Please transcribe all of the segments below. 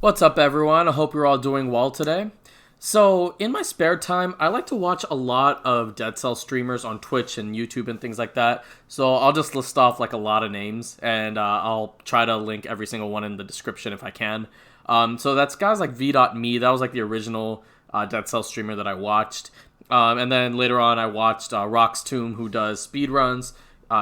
What's up, everyone? I hope you're all doing well today. So, in my spare time, I like to watch a lot of Dead Cell streamers on Twitch and YouTube and things like that. So, I'll just list off like a lot of names, and I'll try to link every single one in the description if I can. So that's guys like V.me. That was like the original Dead Cell streamer that I watched. And then later on, I watched Rock's Tomb, who does speedruns.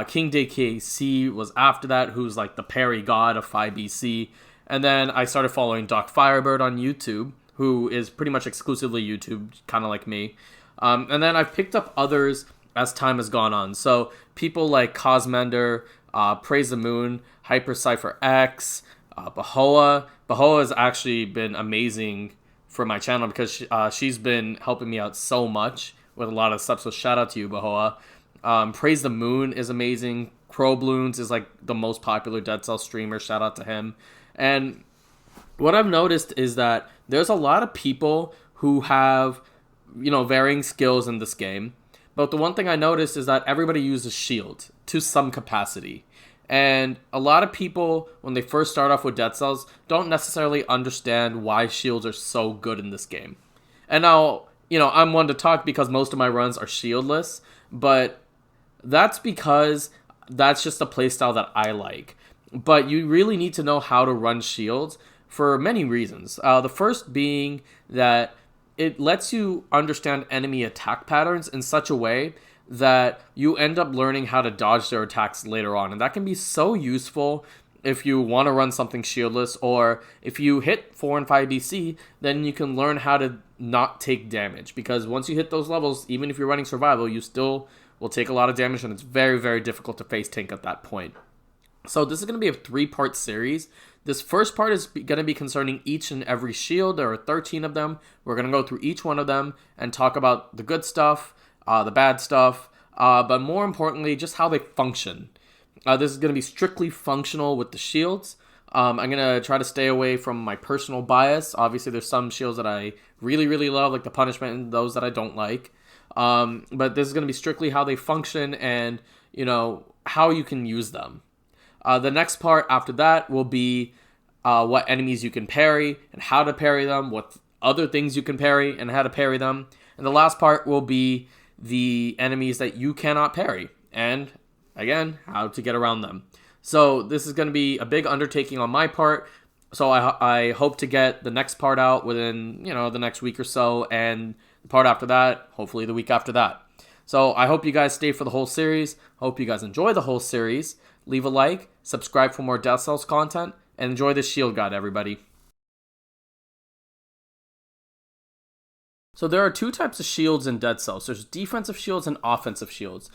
King DKC was after that, who's like the Parry god of 5BC. And then I started following Doc Firebird on YouTube, who is pretty much exclusively YouTube, kind of like me. And then I've picked up others as time has gone on. So people like Cosmender, Praise the Moon, Hypercypher X, Bahoa. Bahoa has actually been amazing for my channel because she's been helping me out so much with a lot of stuff. So shout out to you, Bahoa. Praise the Moon is amazing. Crowbloons is like the most popular Dead Cell streamer. Shout out to him. And what I've noticed is that there's a lot of people who have, varying skills in this game. But the one thing I noticed is that everybody uses shield to some capacity. And a lot of people, when they first start off with Dead Cells, don't necessarily understand why shields are so good in this game. And now, I'm one to talk because most of my runs are shieldless. But that's because that's just a playstyle that I like. But you really need to know how to run shields for many reasons. The first being that it lets you understand enemy attack patterns in such a way that you end up learning how to dodge their attacks later on. And that can be so useful if you want to run something shieldless, or if you hit 4 and 5 BC, then you can learn how to not take damage. Because once you hit those levels, even if you're running survival, you still will take a lot of damage, and it's very, very difficult to face tank at that point. So this is going to be a 3-part series. This first part is going to be concerning each and every shield. There are 13 of them. We're going to go through each one of them and talk about the good stuff, the bad stuff, but more importantly, just how they function. This is going to be strictly functional with the shields. I'm going to try to stay away from my personal bias. Obviously, there's some shields that I really, really love, like the punishment, and those that I don't like. But this is going to be strictly how they function and, how you can use them. The next part after that will be what enemies you can parry and how to parry them, what other things you can parry and how to parry them. And the last part will be the enemies that you cannot parry and, again, how to get around them. So this is going to be a big undertaking on my part. So I hope to get the next part out within, the next week or so, and the part after that, hopefully the week after that. So I hope you guys stay for the whole series. Hope you guys enjoy the whole series. Leave a like, subscribe for more Dead Cells content, and enjoy this shield guide, everybody. So there are two types of shields in Dead Cells. There's defensive shields and offensive shields.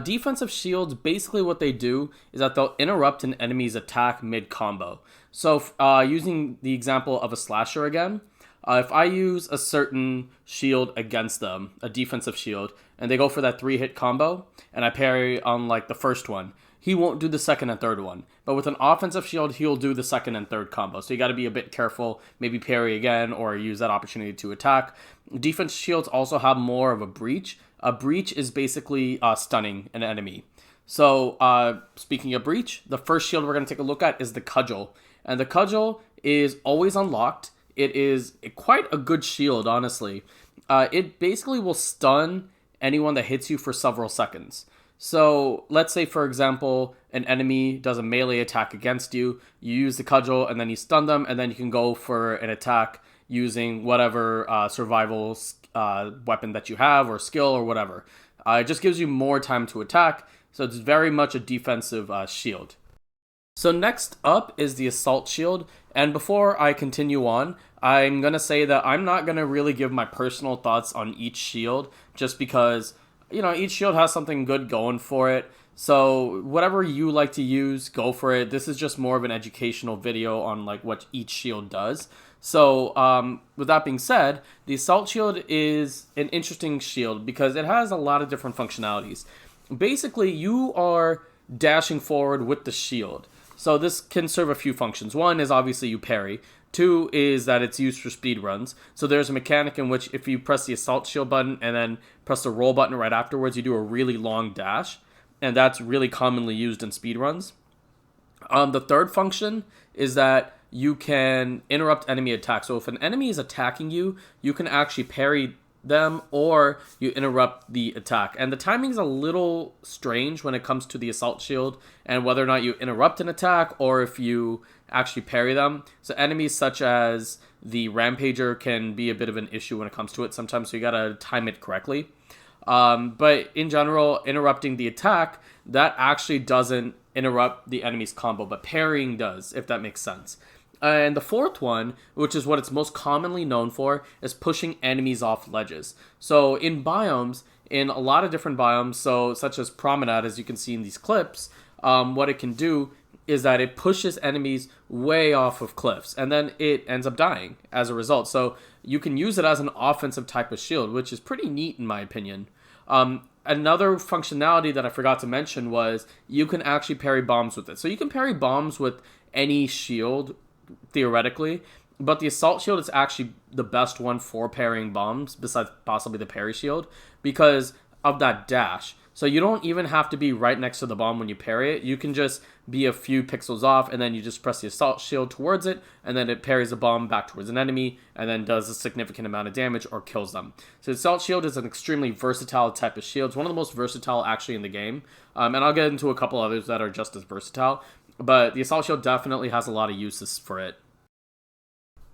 Defensive shields, basically what they do is that they'll interrupt an enemy's attack mid-combo. So using the example of a slasher again, if I use a certain shield against them, a defensive shield, and they go for that 3-hit combo, and I parry on like the first one, he won't do the second and third one. But with an offensive shield, he'll do the second and third combo. So you got to be a bit careful, maybe parry again, or use that opportunity to attack. Defense shields also have more of a breach. A breach is basically stunning an enemy. So speaking of breach, the first shield we're going to take a look at is the Cudgel. And the Cudgel is always unlocked. It is quite a good shield, honestly. It basically will stun anyone that hits you for several seconds. So let's say, for example, an enemy does a melee attack against you. You use the Cudgel, and then you stun them, and then you can go for an attack using whatever survival weapon that you have, or skill, or whatever. It just gives you more time to attack, so it's very much a defensive shield. So next up is the Assault Shield, and before I continue on, I'm going to say that I'm not going to really give my personal thoughts on each shield, just because each shield has something good going for it. So whatever you like to use, go for it. This is just more of an educational video on like what each shield does. So with that being said, the Assault Shield is an interesting shield because it has a lot of different functionalities. Basically, you are dashing forward with the shield. So this can serve a few functions. One is obviously you parry. Two is that it's used for speed runs. So there's a mechanic in which if you press the Assault Shield button and then press the roll button right afterwards, you do a really long dash. And that's really commonly used in speed runs. The third function is that you can interrupt enemy attacks. So if an enemy is attacking you, you can actually parry them or you interrupt the attack. And the timing is a little strange when it comes to the Assault Shield and whether or not you interrupt an attack or if you actually parry them. So enemies such as the Rampager can be a bit of an issue when it comes to it sometimes, so you gotta time it correctly. But in general, interrupting the attack, that actually doesn't interrupt the enemy's combo, but parrying does, if that makes sense. And the fourth one, which is what it's most commonly known for, is pushing enemies off ledges. So in biomes, in a lot of different biomes, so such as Promenade, as you can see in these clips, what it can do is that it pushes enemies way off of cliffs, and then it ends up dying as a result. So you can use it as an offensive type of shield, which is pretty neat in my opinion. Another functionality that I forgot to mention was you can actually parry bombs with it. So you can parry bombs with any shield, theoretically, but the Assault Shield is actually the best one for parrying bombs, besides possibly the Parry Shield, because of that dash. So you don't even have to be right next to the bomb when you parry it. You can just be a few pixels off, and then you just press the Assault Shield towards it, and then it parries the bomb back towards an enemy, and then does a significant amount of damage or kills them. So the Assault Shield is an extremely versatile type of shield. It's one of the most versatile actually in the game, and I'll get into a couple others that are just as versatile, but the Assault Shield definitely has a lot of uses for it.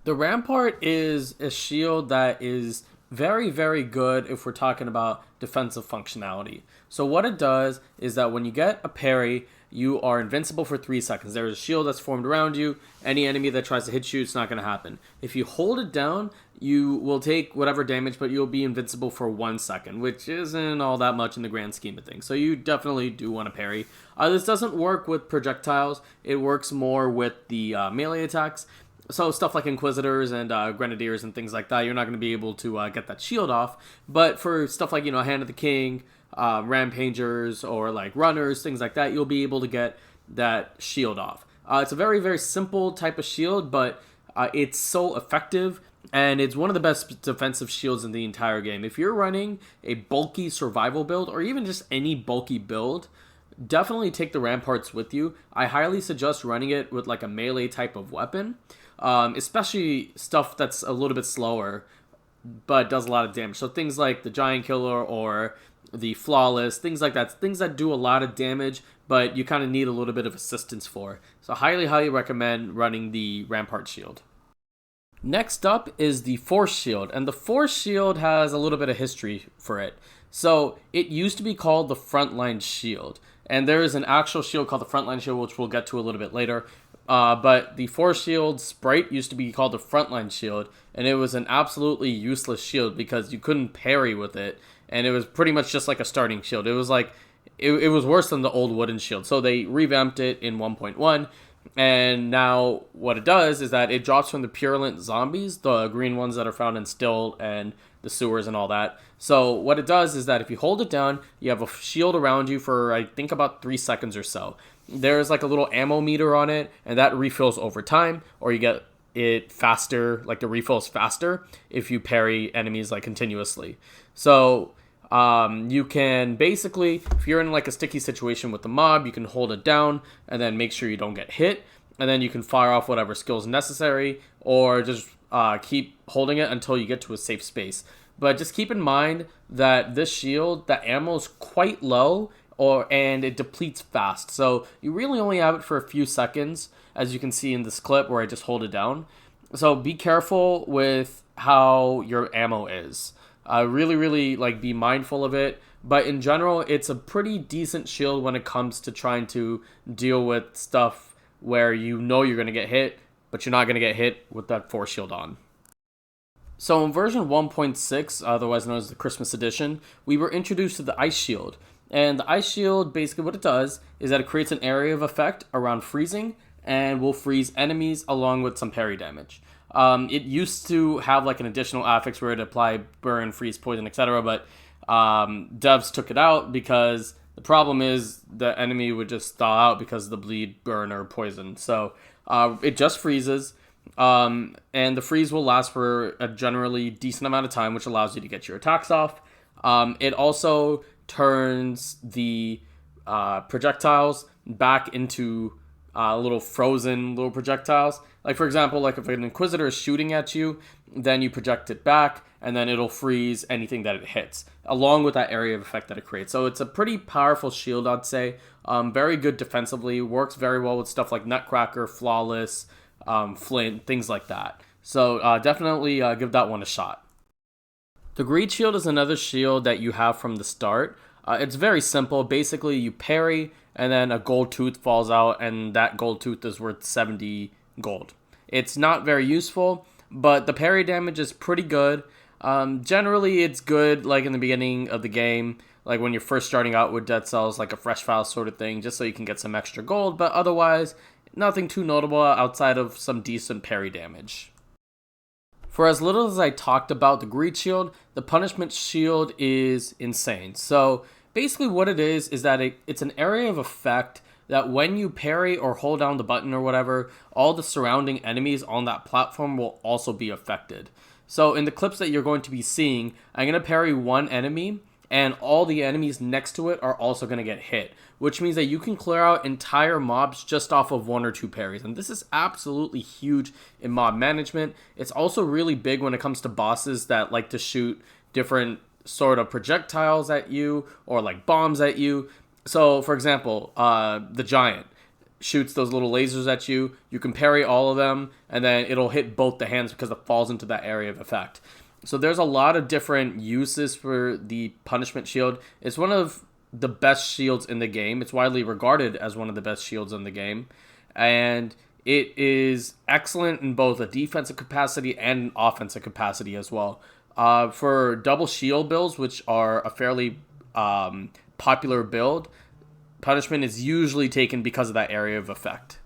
The Rampart is a shield that is very, very good if we're talking about defensive functionality. So what it does is that when you get a parry, you are invincible for 3 seconds. There's a shield that's formed around you. Any enemy that tries to hit you, it's not going to happen. If you hold it down, you will take whatever damage, but you'll be invincible for 1 second, which isn't all that much in the grand scheme of things. So you definitely do want to parry. This doesn't work with projectiles. It works more with the melee attacks. So stuff like Inquisitors and Grenadiers and things like that, you're not going to be able to get that shield off. But for stuff like, Hand of the King, Rampagers, or like Runners, things like that, you'll be able to get that shield off. It's a very, very simple type of shield, but it's so effective, and it's one of the best defensive shields in the entire game. If you're running a bulky survival build, or even just any bulky build, definitely take the Ramparts with you. I highly suggest running it with like a melee type of weapon. Especially stuff that's a little bit slower, but does a lot of damage. So things like the Giant Killer or the Flawless, things like that. Things that do a lot of damage, but you kind of need a little bit of assistance for. So highly, highly recommend running the Rampart Shield. Next up is the Force Shield, and the Force Shield has a little bit of history for it. So it used to be called the Frontline Shield, and there is an actual shield called the Frontline Shield, which we'll get to a little bit later. But the Force Shield sprite used to be called the Frontline Shield, and it was an absolutely useless shield because you couldn't parry with it, and it was pretty much just like a starting shield. It was like, it was worse than the old wooden shield, so they revamped it in 1.1, and now what it does is that it drops from the Purulent Zombies, the green ones that are found in Still and the sewers and all that. So what it does is that if you hold it down, you have a shield around you for, I think, about 3 seconds or so. There's like a little ammo meter on it, and that refills over time, or you get it faster, like the refills faster, if you parry enemies like continuously. So you can basically, if you're in like a sticky situation with the mob, you can hold it down and then make sure you don't get hit, and then you can fire off whatever skills necessary, or just keep holding it until you get to a safe space. But just keep in mind that this shield, the ammo is quite low, and it depletes fast. So you really only have it for a few seconds, as you can see in this clip where I just hold it down. So be careful with how your ammo is. Really, like, be mindful of it. But in general, it's a pretty decent shield when it comes to trying to deal with stuff where you know you're going to get hit, but you're not going to get hit with that Force Shield on. So in version 1.6, otherwise known as the Christmas edition, we were introduced to the Ice Shield. And the Ice Shield, basically what it does is that it creates an area of effect around freezing and will freeze enemies along with some parry damage. It used to have like an additional affix where it apply burn, freeze, poison, etc. But devs took it out because the problem is the enemy would just thaw out because of the bleed, burn, or poison. So it just freezes. And the freeze will last for a generally decent amount of time, which allows you to get your attacks off. It also turns the projectiles back into little frozen little projectiles. Like for example, like if an Inquisitor is shooting at you, then you project it back, and then it'll freeze anything that it hits, along with that area of effect that it creates. So it's a pretty powerful shield, I'd say. Very good defensively, works very well with stuff like Nutcracker, Flawless, Flint, things like that. So definitely give that one a shot. The Greed Shield is another shield that you have from the start. It's very simple. Basically, you parry, and then a gold tooth falls out, and that gold tooth is worth 70 gold. It's not very useful, but the parry damage is pretty good. Generally, it's good like in the beginning of the game, like when you're first starting out with Dead Cells, like a fresh file sort of thing, just so you can get some extra gold, but otherwise, nothing too notable outside of some decent parry damage. For as little as I talked about the Greed Shield, the Punishment Shield is insane. So basically what it is that it's an area of effect that when you parry or hold down the button or whatever, all the surrounding enemies on that platform will also be affected. So in the clips that you're going to be seeing, I'm going to parry one enemy, and all the enemies next to it are also going to get hit, which means that you can clear out entire mobs just off of 1 or 2 parries. And this is absolutely huge in mob management. It's also really big when it comes to bosses that like to shoot different sort of projectiles at you or like bombs at you. So for example, the Giant shoots those little lasers at you. You can parry all of them, and then it'll hit both the hands because it falls into that area of effect. So there's a lot of different uses for the Punishment Shield. It's one of the best shields in the game. It's widely regarded as one of the best shields in the game. And it is excellent in both a defensive capacity and an offensive capacity as well. For double shield builds, which are a fairly popular build, Punishment is usually taken because of that area of effect.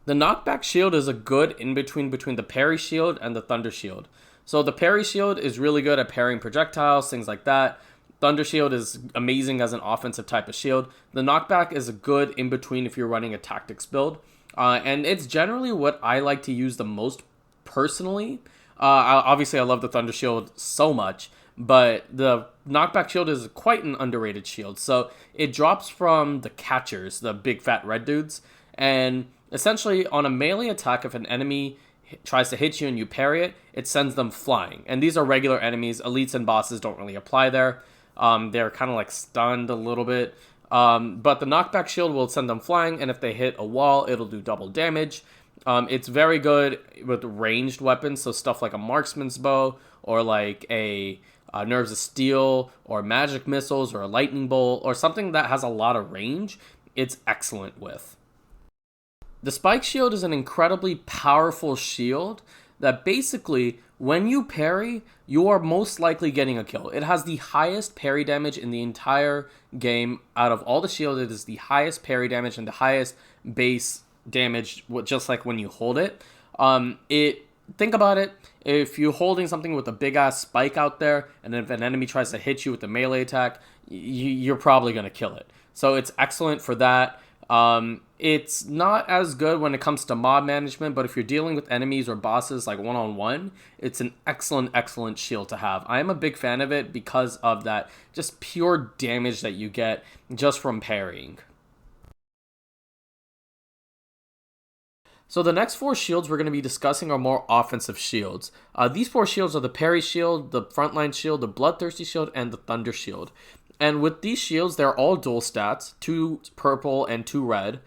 The Knockback Shield is a good in-between between the Parry Shield and the Thunder Shield. So the Parry Shield is really good at parrying projectiles, things like that. Thunder Shield is amazing as an offensive type of shield. The Knockback is a good in-between if you're running a tactics build. And it's generally what I like to use the most personally. Obviously, I love the Thunder Shield so much, but the Knockback Shield is quite an underrated shield. So it drops from the catchers, the big fat red dudes, and essentially on a melee attack, if an enemy tries to hit you and you parry it, it sends them flying. And these are regular enemies. Elites and bosses don't really apply there. They're kind of like stunned a little bit. But the Knockback Shield will send them flying, and if they hit a wall, it'll do double damage. It's very good with ranged weapons, so stuff like a marksman's bow, or like a Nerves of Steel, or magic missiles, or a lightning bolt, or something that has a lot of range. It's excellent with. The Spike Shield is an incredibly powerful shield that basically, when you parry, you are most likely getting a kill. It has the highest parry damage in the entire game. Out of all the shields, it is the highest parry damage and the highest base damage, just like when you hold it. Think about it. If you're holding something with a big-ass spike out there, and if an enemy tries to hit you with a melee attack, you're probably going to kill it. So it's excellent for that. It's not as good when it comes to mob management, but if you're dealing with enemies or bosses like one-on-one, it's an excellent shield to have. I am a big fan of it because of that just pure damage that you get just from parrying. So the next 4 shields we're going to be discussing are more offensive shields. These 4 shields are the Parry Shield, the Frontline Shield, the Bloodthirsty Shield, and the Thunder Shield. And with these shields, they're all dual stats, 2 purple and 2 red.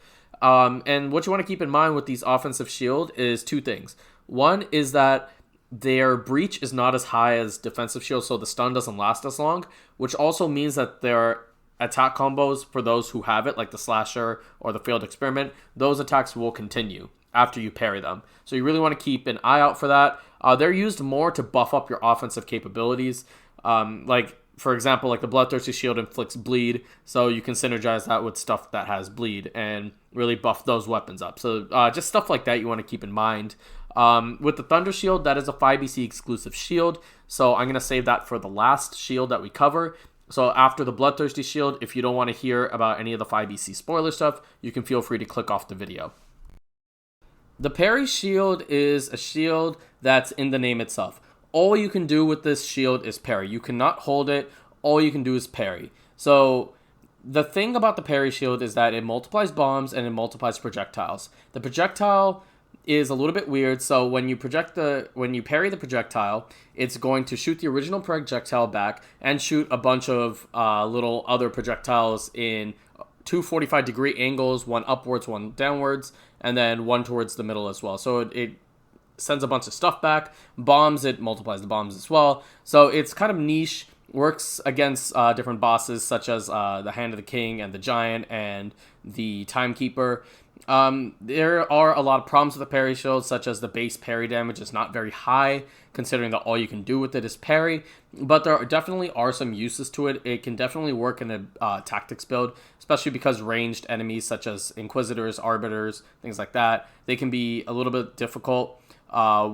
And what you want to keep in mind with these offensive shield is 2 things. One is that their breach is not as high as defensive shield, so the stun doesn't last as long, which also means that their attack combos, for those who have it, like the Slasher or the Failed Experiment, those attacks will continue after you parry them. So you really want to keep an eye out for that. They're used more to buff up your offensive capabilities. For example, like the Bloodthirsty Shield inflicts bleed, so you can synergize that with stuff that has bleed and really buff those weapons up. So just stuff like that you want to keep in mind. With the Thunder Shield, that is a 5BC exclusive shield, so I'm going to save that for the last shield that we cover. So after the Bloodthirsty Shield, if you don't want to hear about any of the 5BC spoiler stuff, you can feel free to click off the video. The Parry Shield is a shield that's in the name itself. All you can do with this shield is parry. You cannot hold it. All you can do is parry. So The thing about the Parry Shield is that it multiplies bombs and it multiplies projectiles. The projectile is a little bit weird. So when you parry the projectile, it's going to shoot the original projectile back and shoot a bunch of little other projectiles in two 45-degree angles, one upwards, one downwards, and then one towards the middle as well. So it sends a bunch of stuff back. Bombs, it multiplies the bombs as well. So it's kind of niche. Works against different bosses such as the Hand of the King and the Giant and the Timekeeper. There are a lot of problems with the Parry Shield, such as the base parry damage is not very high, considering that all you can do with it is parry. But there definitely are some uses to it. It can definitely work in a tactics build, especially because ranged enemies such as Inquisitors, Arbiters, things like that, they can be a little bit difficult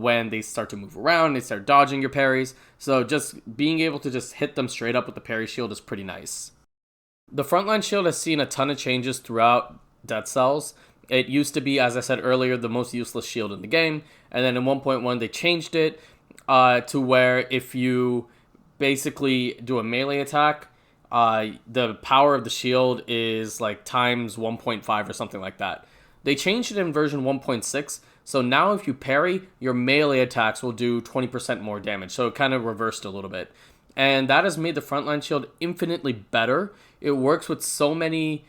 when they start to move around, they start dodging your parries. So just being able to just hit them straight up with the Parry Shield is pretty nice. The Frontline Shield has seen a ton of changes throughout Dead Cells. It used to be, as I said earlier, the most useless shield in the game. And then in 1.1, they changed it to where if you basically do a melee attack, the power of the shield is like times 1.5 or something like that. They changed it in version 1.6. So now if you parry, your melee attacks will do 20% more damage. So it kind of reversed a little bit. And that has made the Frontline Shield infinitely better. It works with so many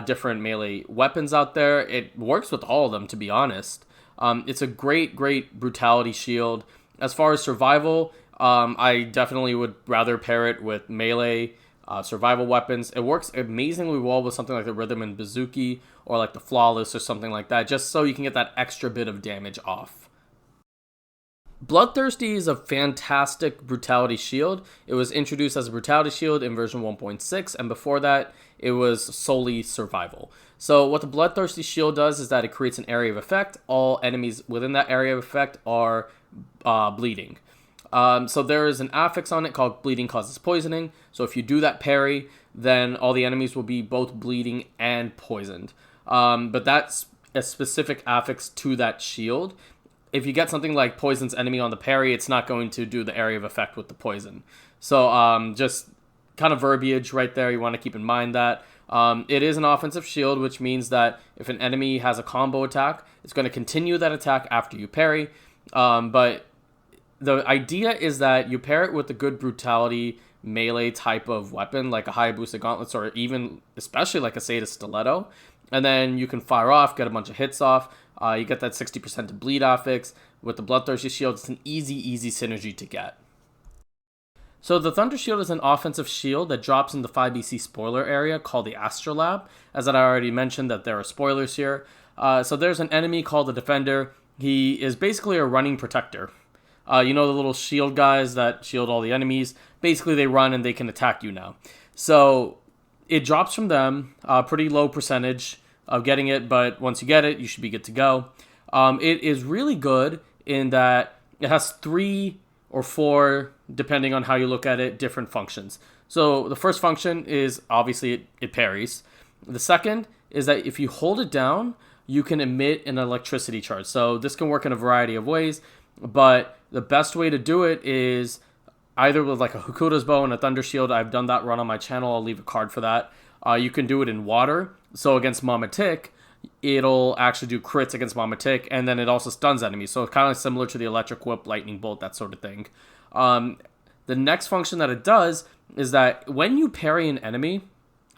different melee weapons out there. It works with all of them, to be honest. It's a great brutality shield. As far as survival, I definitely would rather pair it with melee survival weapons. It works amazingly well with something like the Rhythm and Bazooki or like the Flawless or something like that, just so you can get that extra bit of damage off. Bloodthirsty is a fantastic brutality shield. It was introduced as a brutality shield in version 1.6, and before that, it was solely survival. So what the Bloodthirsty Shield does is that it creates an area of effect. All enemies within that area of effect are bleeding. So there is an affix on it called Bleeding Causes Poisoning. So if you do that parry, then all the enemies will be both bleeding and poisoned. But that's a specific affix to that shield. If you get something like Poison's enemy on the parry, it's not going to do the area of effect with the poison. So just kind of verbiage right there. You want to keep in mind that. It is an offensive shield, which means that if an enemy has a combo attack, it's going to continue that attack after you parry. But the idea is that you pair it with a good brutality melee type of weapon, like a Hayabusa Gauntlets or even, especially like a Sata Stiletto. And then you can fire off, get a bunch of hits off. You get that 60% to bleed affix. With the Bloodthirsty Shield, it's an easy synergy to get. So the Thunder Shield is an offensive shield that drops in the 5BC spoiler area called the Astrolab. As I already mentioned that there are spoilers here. So there's an enemy called the Defender. He is basically a running protector. You know the little shield guys that shield all the enemies? Basically they run and they can attack you now. So it drops from them, pretty low percentage of getting it, but once you get it, you should be good to go. It is really good in that it has 3 or 4, depending on how you look at it, different functions. So the first function is obviously it parries. The second is that if you hold it down, you can emit an electricity charge. So this can work in a variety of ways, but the best way to do it is either with like a Hakuda's Bow and a Thunder Shield. I've done that run on my channel. I'll leave a card for that. You can do it in water. So against Mama Tick, it'll actually do crits against Mama Tick, and then it also stuns enemies. So it's kind of similar to the Electric Whip, Lightning Bolt, that sort of thing. The next function that it does is that when you parry an enemy,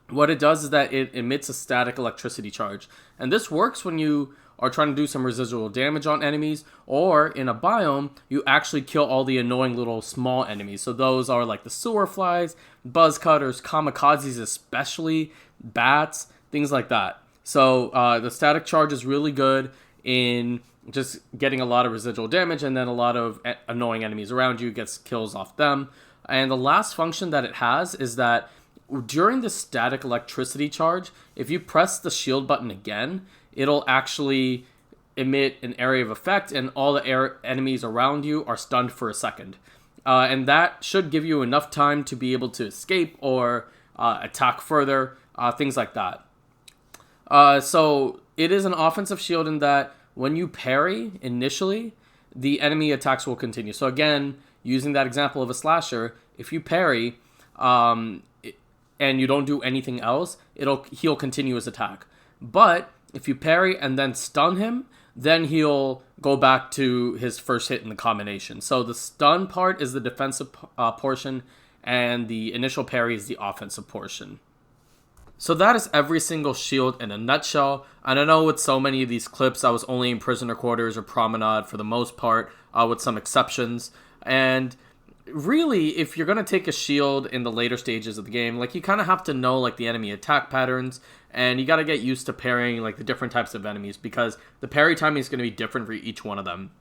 what it does is that it emits a static electricity charge. And this works when you are trying to do some residual damage on enemies, or in a biome, you actually kill all the annoying little small enemies. So those are like the sewer flies, buzz cutters, kamikazes especially, bats, things like that. So the static charge is really good in just getting a lot of residual damage, and then a lot of annoying enemies around you, gets kills off them. And the last function that it has is that during the static electricity charge, if you press the shield button again, it'll actually emit an area of effect, and all the enemies around you are stunned for a second. And that should give you enough time to be able to escape or attack further, things like that. So it is an offensive shield in that when you parry initially, the enemy attacks will continue. So again, using that example of a slasher, if you parry, and you don't do anything else, he'll continue his attack. But if you parry and then stun him, then he'll go back to his first hit in the combination. So the stun part is the defensive portion, and the initial parry is the offensive portion. So that is every single shield in a nutshell. And I know with so many of these clips, I was only in prisoner quarters or promenade for the most part, with some exceptions. And really, if you're going to take a shield in the later stages of the game, like, you kind of have to know like the enemy attack patterns, and you got to get used to parrying like the different types of enemies, because the parry timing is going to be different for each one of them.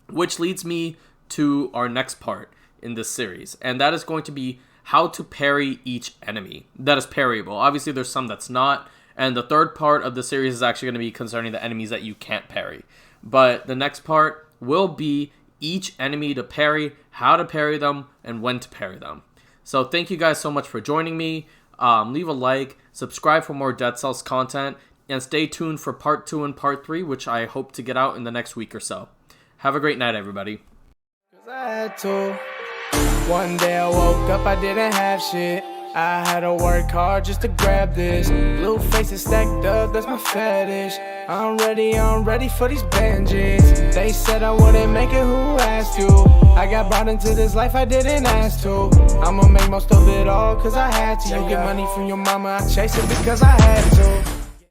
Which leads me to our next part in this series, and that is going to be how to parry each enemy that is parryable. Obviously, there's some that's not, and the third part of the series is actually going to be concerning the enemies that you can't parry. But the next part will be each enemy to parry, how to parry them, and when to parry them. So thank you guys so much for joining me. Leave a like, subscribe for more Dead Cells content, and stay tuned for part 2 and part 3, which I hope to get out in the next week or so. Have a great night, everybody. One day I woke up, I didn't have shit. I had to work hard just to grab this. Blue faces stacked up, that's my fetish. I'm ready for these bandits. They said I wouldn't make it, who asked you? I got brought into this life I didn't ask to. I'ma make most of it all cause I had to. You get money from your mama, I chase it because I had to.